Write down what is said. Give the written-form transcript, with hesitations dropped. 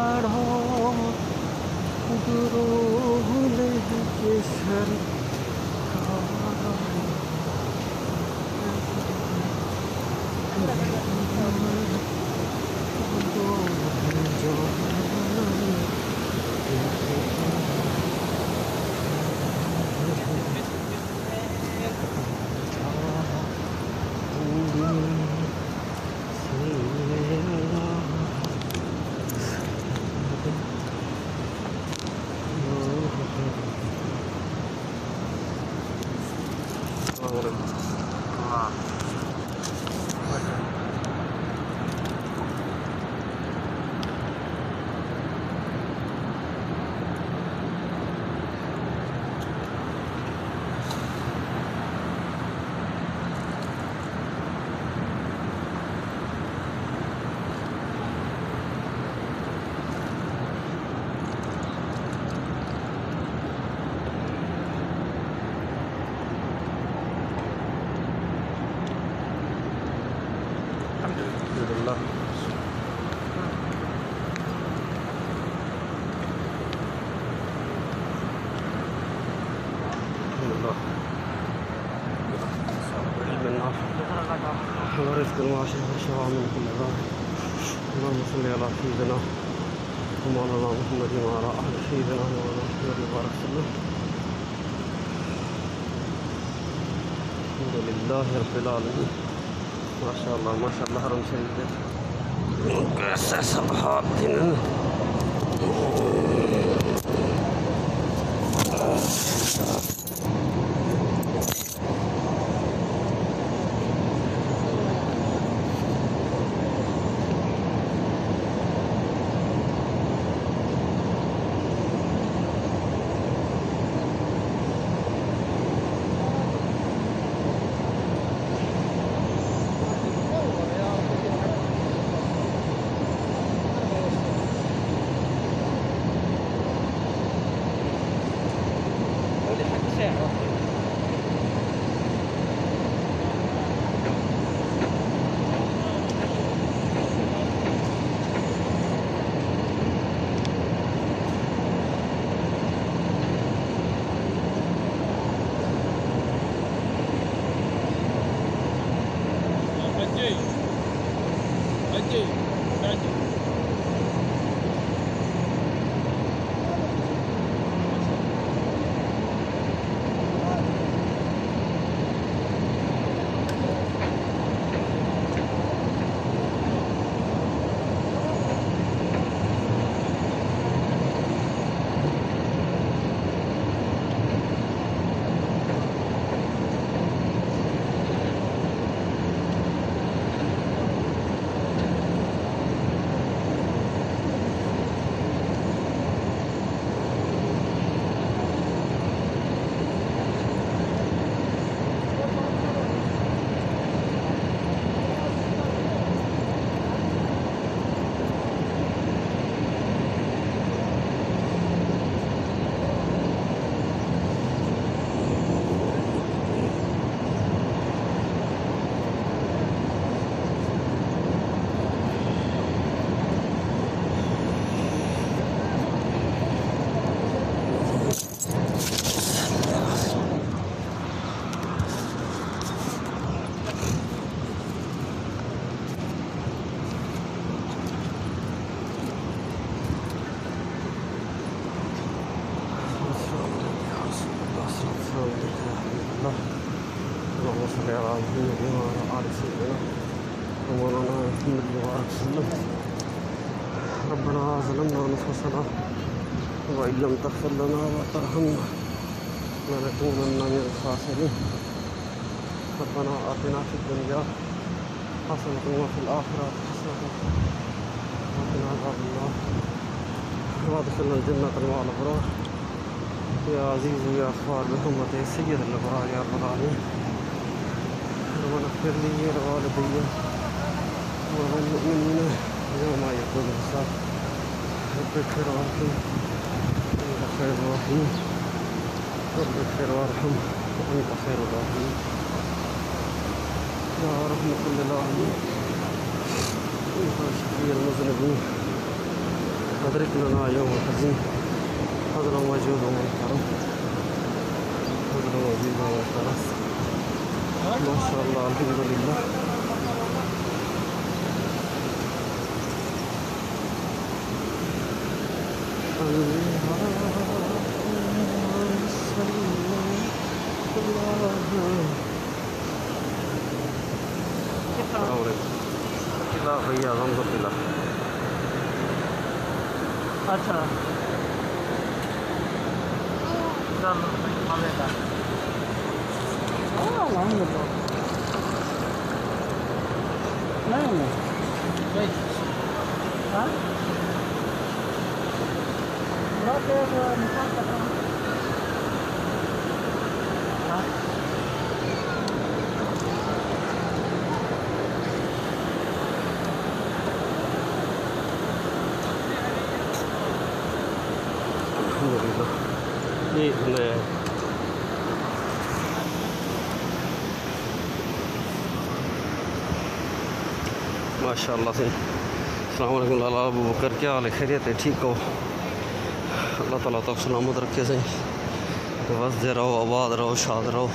पढ़ो गुरु लेके सर اللهم صل على سيدنا ومولانا محمد وعلى آل سيدنا ومولانا محمد وبارك وسلم. الحمد لله رب العالمين. ما شاء الله ما شاء الله. حرم شریف कैसे सब हाथ दिन रब्बना ज़लमना अनफुसना व इन लम तग़फिर लना व तरहमना लनकूनन्ना मिनल ख़ासिरीन. रब्बना आतिना फ़िद दुनिया हसनतन व फ़िल आखिरति हसनतन व क़िना अज़ाबन्नार वअदख़िलनल जन्नता मअल अबरार या अज़ीज़ या ग़फ़्फ़ार बिहुर्मति सय्यिदिल अबरार या रब्बल आलमीन. रब्बना इग़फ़िर ली व लिवालिदैया वलिल-मुअ्मिनीना यौमा यक़ूमुल हिसाब. रब्बि इग़फ़िर वरहम वअन्त ख़ैरुर राहिमीन. रब्बि इग़फ़िर वरहम वअन्त ख़ैरुर राहिमीन. या रहमतल लिल आलमीन या शफ़ीअल मुज़निबीन أدرك لنا يوم الحزين هذا موجود ومحترم هذا موجود ومحترم ما شاء الله الحمد لله. किला भैया आजम का किला अच्छा ये माशाअल्लाह से अस्सलाम वालेकुम लाला अबू बकर, क्या हाल है? खैरियत है? ठीक हो? अल्लाह ताला तक सलामत रखे सही, बस दे रहो, आबाद रहो, शाद रहो।